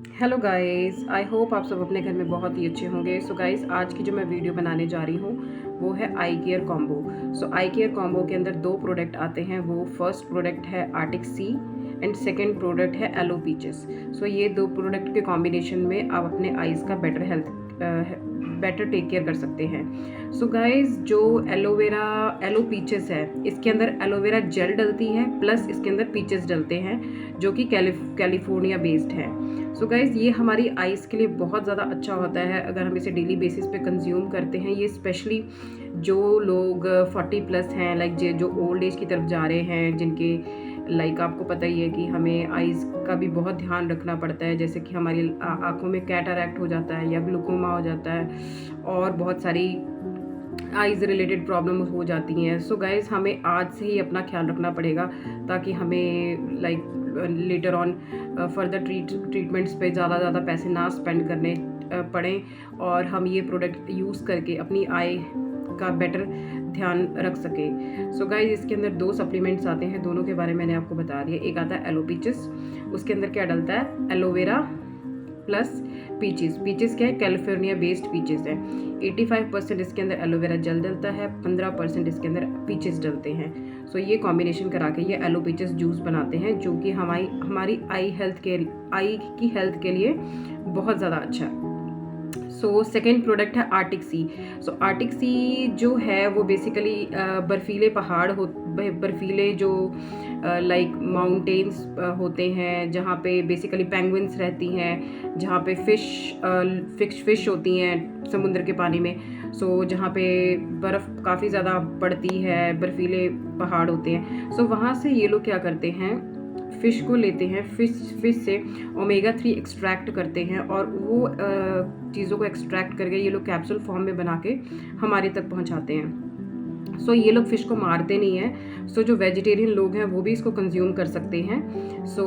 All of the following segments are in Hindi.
हेलो गाइस, आई होप आप सब अपने घर में बहुत ही अच्छे होंगे। सो गाइस, आज की जो मैं वीडियो बनाने जा रही हूँ वो है eye care combo. So eye care combo के अंदर दो प्रोडक्ट आते हैं। वो फर्स्ट प्रोडक्ट है arctic C and second product है एलो पीचेस। सो ये दो प्रोडक्ट के कॉम्बिनेशन में आप अपने आईज़ का बेटर टेक केयर कर सकते हैं। सो गाइस, जो एलो पीचेस है, इसके अंदर एलोवेरा जेल डलती है प्लस इसके अंदर पीचेस डलते हैं जो कि कैलिफोर्निया बेस्ड है। सो गाइज़, ये हमारी आइज़ के लिए बहुत ज़्यादा अच्छा होता है अगर हम इसे डेली बेसिस पे कंज्यूम करते हैं। ये स्पेशली जो लोग 40 प्लस हैं, लाइक जो ओल्ड एज की तरफ जा रहे हैं, जिनके लाइक आपको पता ही है कि हमें आइज़ का भी बहुत ध्यान रखना पड़ता है, जैसे कि हमारी आँखों में कैटरैक्ट हो जाता है या ग्लूकोमा हो जाता है और बहुत सारी आइज़ रिलेटेड प्रॉब्लम हो जाती हैं। सो गाइज़, हमें आज से ही अपना ख्याल रखना पड़ेगा ताकि हमें like later on further treatments पे ज़्यादा पैसे ना स्पेंड करने पड़ें और हम ये प्रोडक्ट यूज़ करके अपनी आई का बेटर ध्यान रख सके। सो गाइस, इसके अंदर दो सप्लीमेंट्स आते हैं, दोनों के बारे में मैंने आपको बता दिया। एक आता है एलो पीचेस, उसके अंदर क्या डलता है, एलोवेरा प्लस पीचेस। पीचेस क्या है, कैलिफोर्निया बेस्ड पीचेस है। 85% इसके अंदर एलोवेरा जेल डलता है, 15% इसके अंदर पीचेस डलते हैं। सो ये कॉम्बिनेशन करा के ये एलो पीचेस जूस बनाते हैं जो कि हमारी आई की हेल्थ के लिए बहुत ज़्यादा अच्छा है। सो सेकेंड प्रोडक्ट है आर्टिक सी। सो आर्टिक सी जो है वो बेसिकली बर्फीले बर्फीले जो लाइक माउंटेन्स होते हैं, जहाँ पे बेसिकली पेंगुइन्स रहती हैं, जहाँ पे फिश होती हैं समुद्र के पानी में। सो जहाँ पे बर्फ़ काफ़ी ज़्यादा पड़ती है, बर्फीले पहाड़ होते हैं। सो वहाँ से ये लोग क्या करते हैं, फ़िश को लेते हैं, फ़िश से ओमेगा 3 एक्सट्रैक्ट करते हैं और वो चीज़ों को एक्सट्रैक्ट करके ये लोग कैप्सूल फॉर्म में बना के हमारे तक पहुँचाते हैं। सो ये लोग फ़िश को मारते नहीं हैं। सो जो वेजिटेरियन लोग हैं वो भी इसको कंज्यूम कर सकते हैं। सो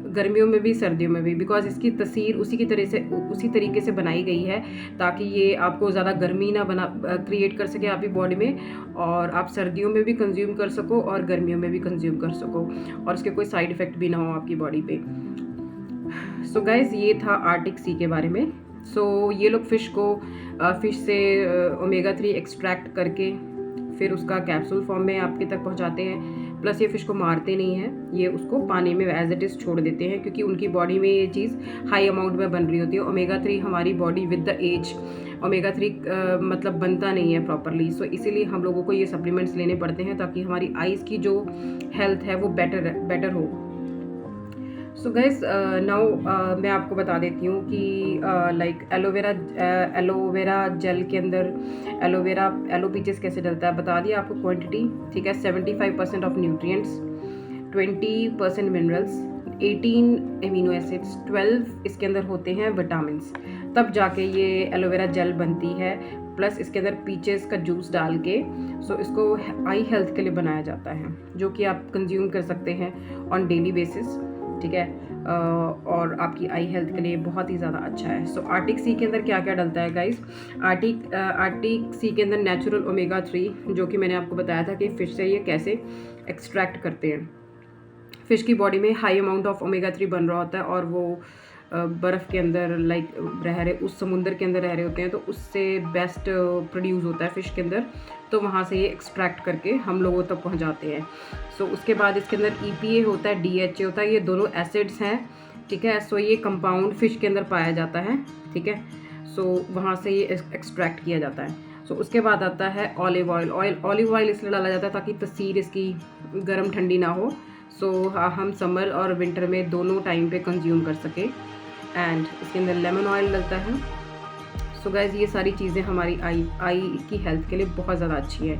गर्मियों में भी सर्दियों में भी, बिकॉज इसकी तस्वीर उसी तरीके से बनाई गई है ताकि ये आपको ज़्यादा गर्मी ना क्रिएट कर सके आपकी बॉडी में, और आप सर्दियों में भी कंज्यूम कर सको और गर्मियों में भी कंज्यूम कर सको और इसके कोई साइड इफ़ेक्ट भी ना हो आपकी बॉडी पे। सो गाइज़, ये था आर्टिक सी के बारे में। सो ये लोग फ़िश से ओमेगा 3 एक्सट्रैक्ट करके फिर उसका कैप्सूल फॉर्म में आपके तक पहुंचाते हैं। प्लस ये फ़िश को मारते नहीं हैं, ये उसको पानी में एज इट इज़ छोड़ देते हैं क्योंकि उनकी बॉडी में ये चीज़ हाई अमाउंट में बन रही होती है। ओमेगा 3 हमारी body with the age omega 3 मतलब बनता नहीं है प्रॉपरली। सो इसीलिए हम लोगों को ये सप्लीमेंट्स लेने पड़ते हैं ताकि हमारी आइज़ की जो हेल्थ है वो बेटर हो। सो गाइस, नाउ मैं आपको बता देती हूँ कि लाइक एलोवेरा जेल के अंदर एलो पीचेस कैसे डलता है। बता दिया आपको क्वांटिटी, ठीक है। 75% of nutrients, 20% minerals, 18 amino acids, 12 इसके अंदर होते हैं विटामिन्स, तब जाके ये एलोवेरा जेल बनती है। प्लस इसके अंदर पीचेस का जूस डाल के सो इसको आई हेल्थ के लिए बनाया जाता है जो कि आप कंज्यूम कर सकते हैं ऑन डेली बेसिस, ठीक है। और आपकी आई हेल्थ के लिए बहुत ही ज़्यादा अच्छा है। सो आर्टिक सी के अंदर क्या क्या डलता है गाइस, आर्टिक सी के अंदर नेचुरल ओमेगा 3, जो कि मैंने आपको बताया था कि फ़िश से ये कैसे एक्सट्रैक्ट करते हैं। फ़िश की बॉडी में हाई अमाउंट ऑफ ओमेगा 3 बन रहा होता है और वो बर्फ़ के अंदर उस समुंदर के अंदर रह रहे होते हैं, तो उससे बेस्ट प्रोड्यूस होता है फ़िश के अंदर, तो वहाँ से ये एक्सट्रैक्ट करके हम लोगों तक पहुँचाते हैं। सो उसके बाद इसके अंदर EPA होता है, DHA होता है, ये दोनों एसिड्स हैं, ठीक है। सो ये कंपाउंड फ़िश के अंदर पाया जाता है, ठीक है। सो वहाँ से ये एक्सट्रैक्ट किया जाता है। सो उसके बाद आता है ऑलिव ऑयल इसलिए डाला जाता है ताकि तसीर इसकी गर्म ठंडी ना हो। सो हम समर और विंटर में दोनों टाइम पे कंज्यूम कर सके। एंड इसके अंदर लेमन ऑयल डलता है। सो गाइज़, ये सारी चीज़ें हमारी आई की हेल्थ के लिए बहुत ज़्यादा अच्छी है।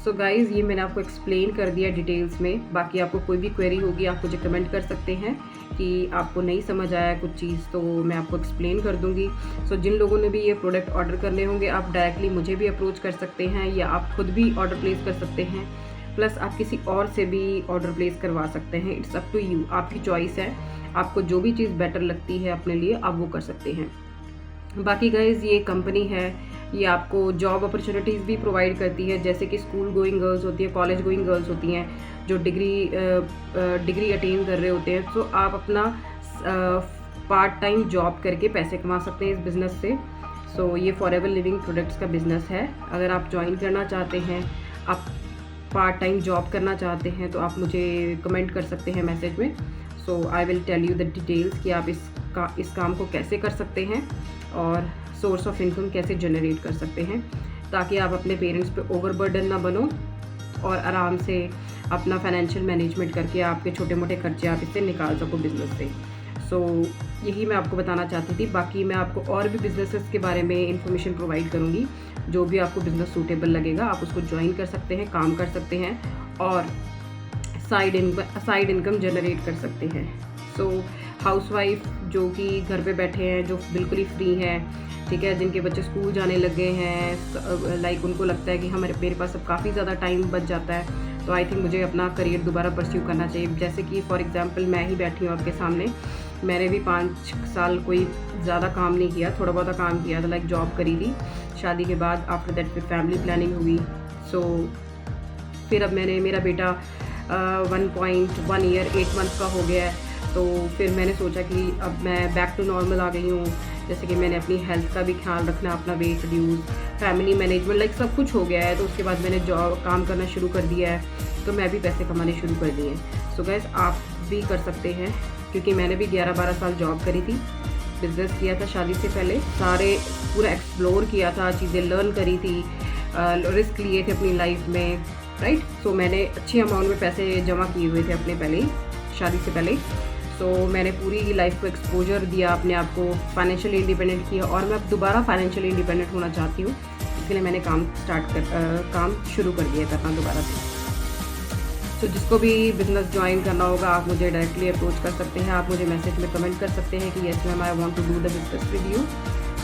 सो गाइज़, ये मैंने आपको एक्सप्लेन कर दिया डिटेल्स में। बाकी आपको कोई भी क्वेरी होगी आप मुझे कमेंट कर सकते हैं कि आपको नहीं समझ आया कुछ चीज़, तो मैं आपको एक्सप्लेन कर दूँगी। सो जिन लोगों ने भी ये प्रोडक्ट ऑर्डर करने होंगे, आप डायरेक्टली मुझे भी अप्रोच कर सकते हैं या आप खुद भी ऑर्डर प्लेस कर सकते हैं। प्लस आप किसी और से भी ऑर्डर प्लेस करवा सकते हैं। इट्स अप टू यू, आपकी चॉइस है। आपको जो भी चीज़ बेटर लगती है अपने लिए, आप वो कर सकते हैं। बाकी गाइज़, ये कंपनी है, ये आपको जॉब अपॉर्चुनिटीज़ भी प्रोवाइड करती है, जैसे कि स्कूल गोइंग गर्ल्स होती है, कॉलेज गोइंग गर्ल्स होती हैं जो डिग्री अटेन कर रहे होते हैं। तो आप अपना पार्ट टाइम जॉब करके पैसे कमा सकते हैं इस बिज़नेस से। सो ये फॉरएवर लिविंग प्रोडक्ट्स का बिज़नेस है। अगर आप ज्वाइन करना चाहते हैं, आप पार्ट टाइम जॉब करना चाहते हैं, तो आप मुझे कमेंट कर सकते हैं मैसेज में। So I will tell you the details कि आप इस काम को कैसे कर सकते हैं और सोर्स ऑफ इनकम कैसे जनरेट कर सकते हैं, ताकि आप अपने पेरेंट्स पे ओवरबर्डन ना बनो और आराम से अपना फाइनेंशियल मैनेजमेंट करके आपके छोटे मोटे खर्चे आप इससे निकाल सको बिज़नेस से। सो यही मैं आपको बताना चाहती थी। बाकी मैं आपको और भी बिज़नेसेस के बारे में इंफॉर्मेशन प्रोवाइड करूँगी। जो भी आपको बिज़नेस सूटेबल लगेगा आप उसको ज्वाइन कर सकते हैं, काम कर सकते हैं और साइड इनकम जनरेट कर सकते हैं। सो हाउसवाइफ जो कि घर पे बैठे हैं, जो बिल्कुल ही फ्री हैं, ठीक है, जिनके बच्चे स्कूल जाने लगे हैं, लाइक उनको लगता है कि मेरे पास अब काफ़ी ज़्यादा टाइम बच जाता है, तो आई थिंक मुझे अपना करियर दोबारा परस्यू करना चाहिए। जैसे कि फॉर एग्जांपल मैं ही बैठी हूँ आपके सामने, मैंने भी 5 साल कोई ज़्यादा काम नहीं किया, थोड़ा बहुत काम किया था, लाइक जॉब करी थी शादी के बाद। आफ्टर दैट फिर फैमिली प्लानिंग हुई। सो फिर अब मेरा बेटा 1.1 ईयर 8 मंथ का हो गया है, तो फिर मैंने सोचा कि अब मैं बैक टू नॉर्मल आ गई हूँ। जैसे कि मैंने अपनी हेल्थ का भी ख्याल रखना, अपना weight reduce, family management, like सब कुछ हो गया है। तो उसके बाद मैंने काम करना शुरू कर दिया है, तो मैं भी पैसे कमाने शुरू कर दिए हैं। सो गाइस आप भी कर सकते हैं, क्योंकि मैंने भी 11-12 साल जॉब करी थी, बिज़नेस किया था शादी से पहले, सारे पूरा एक्सप्लोर किया था, चीज़ें लर्न करी थी, रिस्क लिए थे अपनी लाइफ में, राइट। सो मैंने अच्छे अमाउंट में पैसे जमा किए हुए थे अपने पहले ही, शादी से पहले। तो मैंने पूरी लाइफ को एक्सपोजर दिया, अपने आप को फाइनेंशियली इंडिपेंडेंट किया, और मैं अब दोबारा फाइनेंशियली इंडिपेंडेंट होना चाहती हूँ। इसके लिए मैंने काम शुरू कर दिया करना दोबारा से। तो जिसको भी बिज़नेस ज्वाइन करना होगा आप मुझे डायरेक्टली अप्रोच कर सकते हैं। आप मुझे मैसेज में कमेंट कर सकते हैं कि yes ma'am I want to do the business with you,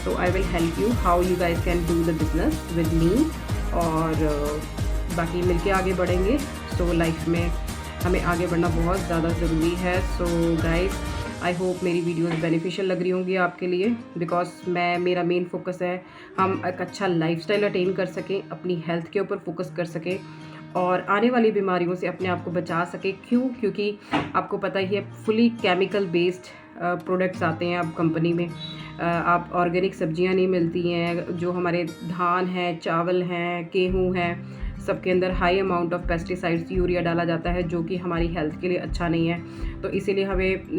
so I will help you how you guys can do the business with me, और बाकी मिलके आगे बढ़ेंगे। सो लाइफ में हमें आगे बढ़ना बहुत ज़्यादा ज़रूरी है। सो गाइस आई होप मेरी वीडियोस बेनिफिशियल लग रही होंगी आपके लिए, बिकॉज मेरा मेन फोकस है हम एक अच्छा लाइफस्टाइल अटेन कर सकें, अपनी हेल्थ के ऊपर फोकस कर सकें और आने वाली बीमारियों से अपने आप को बचा सके। क्योंकि आपको पता ही है फुली केमिकल बेस्ड प्रोडक्ट्स आते हैं अब कंपनी में। आप ऑर्गेनिक सब्जियां नहीं मिलती हैं, जो हमारे धान हैं, चावल हैं, गेहूँ हैं, सबके अंदर high amount of pesticides, urea डाला जाता है, जो कि हमारी हेल्थ के लिए अच्छा नहीं है। तो इसीलिए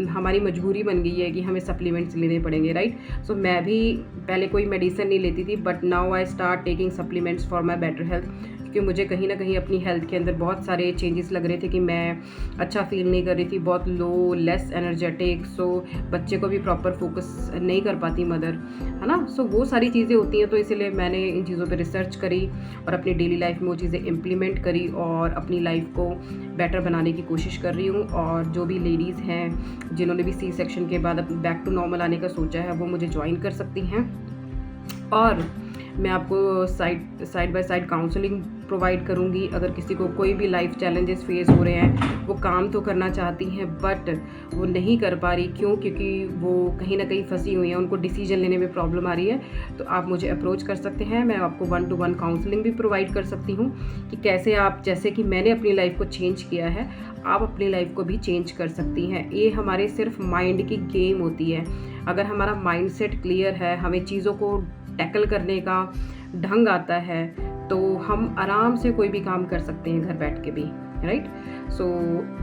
हमारी मजबूरी बन गई है कि हमें सप्लीमेंट्स लेने पड़ेंगे, राइट। सो मैं भी पहले कोई मेडिसिन नहीं लेती थी, but now I start taking supplements for my better health, क्योंकि मुझे कहीं ना कहीं अपनी हेल्थ के अंदर बहुत सारे चेंजेस लग रहे थे कि मैं अच्छा फील नहीं कर रही थी, बहुत लो, लेस एनर्जेटिक। सो बच्चे को भी प्रॉपर फोकस नहीं कर पाती मदर, है ना। सो वो सारी चीज़ें होती हैं, तो इसीलिए मैंने इन चीज़ों पे रिसर्च करी और अपनी डेली लाइफ में वो चीज़ें इम्प्लीमेंट करी और अपनी लाइफ को बेटर बनाने की कोशिश कर रही हूँ। और जो भी लेडीज़ हैं जिन्होंने भी सी सेक्शन के बाद बैक टू नॉर्मल आने का सोचा है, वो मुझे ज्वाइन कर सकती हैं। और मैं आपको side by side counselling provide करूँगी। अगर किसी को कोई भी लाइफ चैलेंजेस फेस हो रहे हैं, वो काम तो करना चाहती हैं बट वो नहीं कर पा रही, क्योंकि वो कहीं ना कहीं फंसी हुई हैं, उनको डिसीजन लेने में प्रॉब्लम आ रही है, तो आप मुझे अप्रोच कर सकते हैं। मैं आपको 1-to-1 काउंसलिंग भी प्रोवाइड कर सकती हूँ कि कैसे आप, जैसे कि मैंने अपनी लाइफ को चेंज किया है, आप अपनी लाइफ को भी चेंज कर सकती हैं। ये हमारे सिर्फ माइंड की गेम होती है। अगर हमारा माइंडसेट क्लियर है, हमें चीज़ों को टैकल करने का ढंग आता है, तो हम आराम से कोई भी काम कर सकते हैं घर बैठ के भी, राइट। सो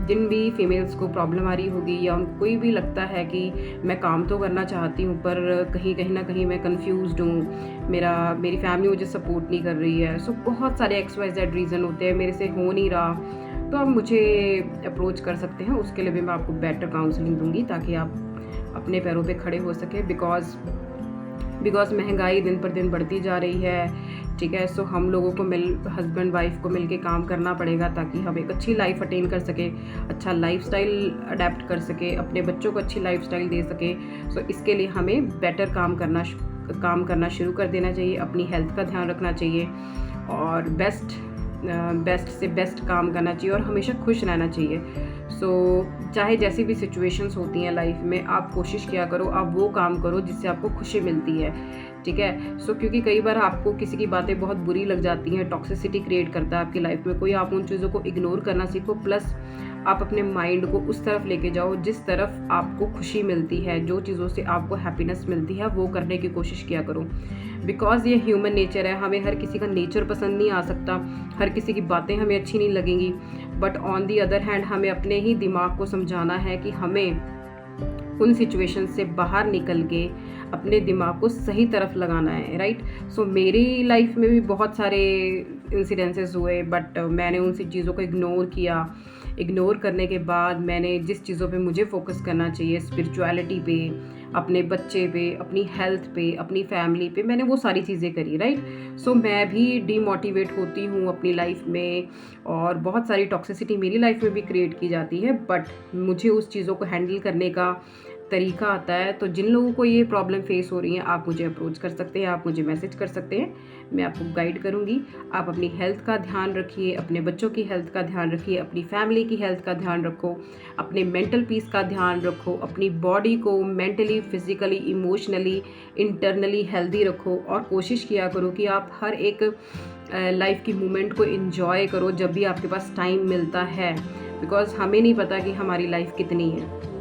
जिन भी फीमेल्स को प्रॉब्लम आ रही होगी या उनको कोई भी लगता है कि मैं काम तो करना चाहती हूँ पर कहीं ना कहीं मैं कंफ्यूज्ड हूँ, मेरी फैमिली मुझे सपोर्ट नहीं कर रही है, सो बहुत सारे XYZ रीज़न होते हैं, मेरे से हो नहीं रहा, तो आप मुझे अप्रोच कर सकते हैं। उसके लिए भी मैं आपको बेटर काउंसलिंग दूंगी ताकि आप अपने पैरों पे खड़े हो सके, बिकॉज महंगाई दिन पर दिन बढ़ती जा रही है, ठीक है। सो हम लोगों को हस्बैंड वाइफ को मिलके काम करना पड़ेगा ताकि हम एक अच्छी लाइफ अटेन कर सके, अच्छा लाइफस्टाइल अडेप्ट कर सके, अपने बच्चों को अच्छी लाइफस्टाइल दे सके। सो इसके लिए हमें बेटर काम करना शुरू कर देना चाहिए, अपनी हेल्थ का ध्यान रखना चाहिए और बेस्ट से बेस्ट काम करना चाहिए और हमेशा खुश रहना चाहिए। सो चाहे जैसी भी सिचुएशंस होती हैं लाइफ में, आप कोशिश किया करो, आप वो काम करो जिससे आपको खुशी मिलती है, ठीक है। सो क्योंकि कई बार आपको किसी की बातें बहुत बुरी लग जाती हैं, टॉक्सिसिटी क्रिएट करता है आपकी लाइफ में कोई, आप उन चीज़ों को इग्नोर करना सीखो, प्लस आप अपने माइंड को उस तरफ लेके जाओ जिस तरफ आपको खुशी मिलती है, जो चीज़ों से आपको हैप्पीनेस मिलती है वो करने की कोशिश किया करो। बिकॉज़ ये ह्यूमन नेचर है, हमें हर किसी का नेचर पसंद नहीं आ सकता, हर किसी की बातें हमें अच्छी नहीं लगेंगी, but on the other hand हमें अपने ही दिमाग को समझाना है कि हमें उन सिचुएशन से बाहर निकल के अपने दिमाग को सही तरफ लगाना है, राइट। सो मेरी लाइफ में भी बहुत सारे इंसिडेंसेस हुए, बट मैंने उन सी चीज़ों को इग्नोर किया। इग्नोर करने के बाद मैंने जिस चीज़ों पे मुझे फोकस करना चाहिए, स्पिरिचुअलिटी पे, अपने बच्चे पे, अपनी हेल्थ पे, अपनी फैमिली पे, मैंने वो सारी चीज़ें करी, राइट। सो मैं भी डीमोटिवेट होती हूँ अपनी लाइफ में, और बहुत सारी टॉक्सिसिटी मेरी लाइफ में भी क्रिएट की जाती है, बट मुझे उस चीज़ों को हैंडल करने का तरीका आता है। तो जिन लोगों को ये प्रॉब्लम फेस हो रही है, आप मुझे अप्रोच कर सकते हैं, आप मुझे मैसेज कर सकते हैं, मैं आपको गाइड करूँगी। आप अपनी हेल्थ का ध्यान रखिए, अपने बच्चों की हेल्थ का ध्यान रखिए, अपनी फैमिली की हेल्थ का ध्यान रखो, अपने मेंटल पीस का ध्यान रखो, अपनी बॉडी को mentally, physically, emotionally, internally healthy रखो, और कोशिश किया करो कि आप हर एक लाइफ की मोमेंट को एंजॉय करो जब भी आपके पास टाइम मिलता है, बिकॉज़ हमें नहीं पता कि हमारी लाइफ कितनी है।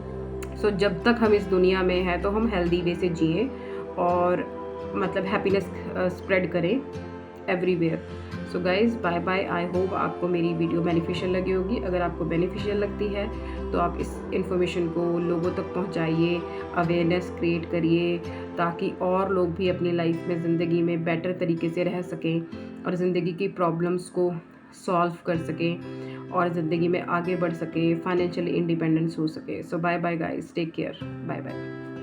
सो जब तक हम इस दुनिया में हैं तो हम हेल्दी वे से जिए, और मतलब हैप्पीनेस स्प्रेड करें everywhere. So guys, bye bye. I hope आपको मेरी वीडियो बेनिफिशियल लगी होगी। अगर आपको बेनिफिशियल लगती है तो आप इस इन्फॉर्मेशन को लोगों तक पहुंचाइए, अवेयरनेस क्रिएट करिए, ताकि और लोग भी अपनी लाइफ में, ज़िंदगी में बेटर तरीके से रह सकें और ज़िंदगी की प्रॉब्लम्स को सॉल्व कर सकें और ज़िंदगी में आगे बढ़ सके, फाइनेंशियली इंडिपेंडेंस हो सके। So bye bye guys, take care, bye bye.